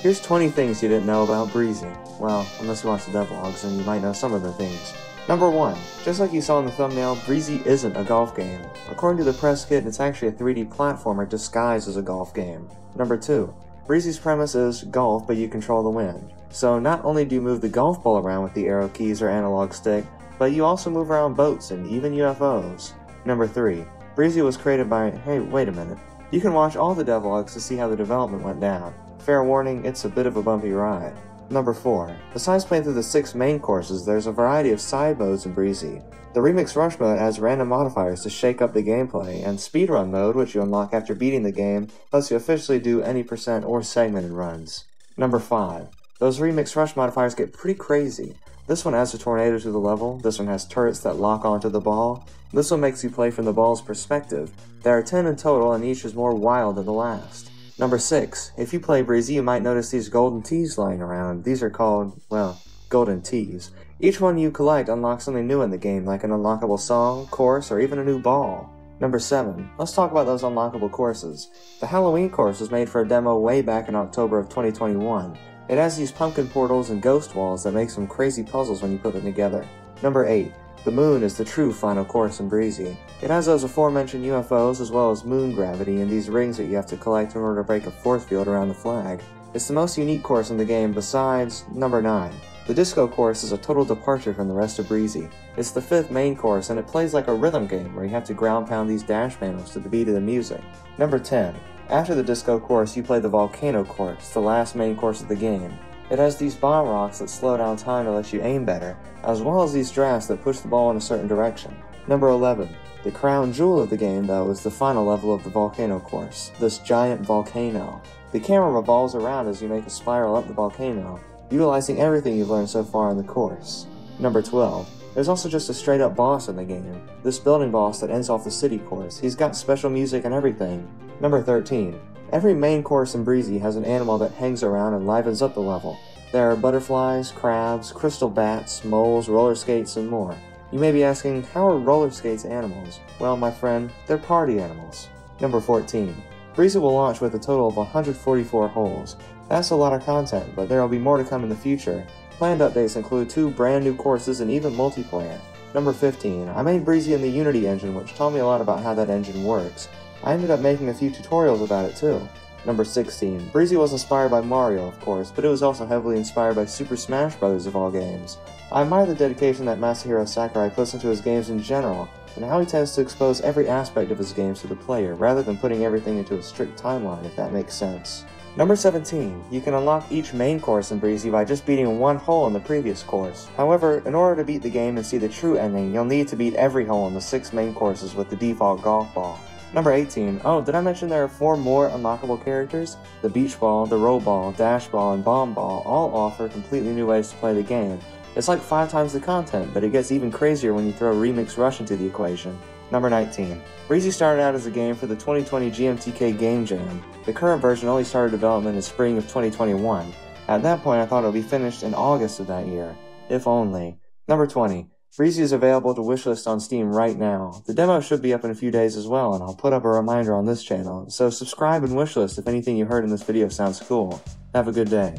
Here's 20 things you didn't know about Breezy. Well, unless you watch the devlogs, then you might know some of the things. Number 1. Just like you saw in the thumbnail, Breezy isn't a golf game. According to the press kit, it's actually a 3D platformer disguised as a golf game. Number 2. Breezy's premise is golf, but you control the wind. So not only do you move the golf ball around with the arrow keys or analog stick, but you also move around boats and even UFOs. Number 3. Breezy was created by... Hey, wait a minute. You can watch all the devlogs to see how the development went down. Fair warning, it's a bit of a bumpy ride. Number 4. Besides playing through the 6 main courses, there's a variety of side modes in Breezy. The Remix Rush mode adds random modifiers to shake up the gameplay, and Speedrun mode, which you unlock after beating the game, lets you officially do any percent or segmented runs. Number 5. Those Remix Rush modifiers get pretty crazy. This one adds a tornado to the level, this one has turrets that lock onto the ball, this one makes you play from the ball's perspective. There are 10 in total and each is more wild than the last. Number 6. If you play Breezy, you might notice these golden teas lying around. These are called, well, golden teas. Each one you collect unlocks something new in the game, like an unlockable song, course, or even a new ball. Number 7. Let's talk about those unlockable courses. The Halloween course was made for a demo way back in October of 2021. It has these pumpkin portals and ghost walls that make some crazy puzzles when you put them together. Number 8. The moon is the true final course in Breezy. It has those aforementioned UFOs as well as moon gravity and these rings that you have to collect in order to break a force field around the flag. It's the most unique course in the game besides number 9. The disco course is a total departure from the rest of Breezy. It's the 5th main course and it plays like a rhythm game where you have to ground pound these dash panels to the beat of the music. Number 10. After the disco course, you play the volcano course, the last main course of the game. It has these bomb rocks that slow down time to let you aim better, as well as these drafts that push the ball in a certain direction. Number 11. The crown jewel of the game, though, is the final level of the volcano course, this giant volcano. The camera revolves around as you make a spiral up the volcano, utilizing everything you've learned so far in the course. Number 12. There's also just a straight up boss in the game, this building boss that ends off the city course. He's got special music and everything. Number 13. Every main course in Breezy has an animal that hangs around and livens up the level. There are butterflies, crabs, crystal bats, moles, roller skates, and more. You may be asking, how are roller skates animals? Well, my friend, they're party animals. Number 14. Breezy will launch with a total of 144 holes. That's a lot of content, but there will be more to come in the future. Planned updates include 2 brand new courses and even multiplayer. Number 15. I made Breezy in the Unity engine, which taught me a lot about how that engine works. I ended up making a few tutorials about it too. Number 16. Breezy was inspired by Mario, of course, but it was also heavily inspired by Super Smash Bros. Of all games. I admire the dedication that Masahiro Sakurai puts into his games in general, and how he tends to expose every aspect of his games to the player, rather than putting everything into a strict timeline, if that makes sense. Number 17. You can unlock each main course in Breezy by just beating 1 hole in the previous course. However, in order to beat the game and see the true ending, you'll need to beat every hole in the 6 main courses with the default golf ball. Number 18. Oh, did I mention there are 4 more unlockable characters? The beach ball, the roll ball, dash ball, and bomb ball all offer completely new ways to play the game. It's like 5 times the content, but it gets even crazier when you throw Remix Rush into the equation. Number 19. Breezy started out as a game for the 2020 GMTK Game Jam. The current version only started development in spring of 2021. At that point I thought it would be finished in August of that year. If only. Number 20. Breezy is available to wishlist on Steam right now. The demo should be up in a few days as well, and I'll put up a reminder on this channel, so subscribe and wishlist if anything you heard in this video sounds cool. Have a good day.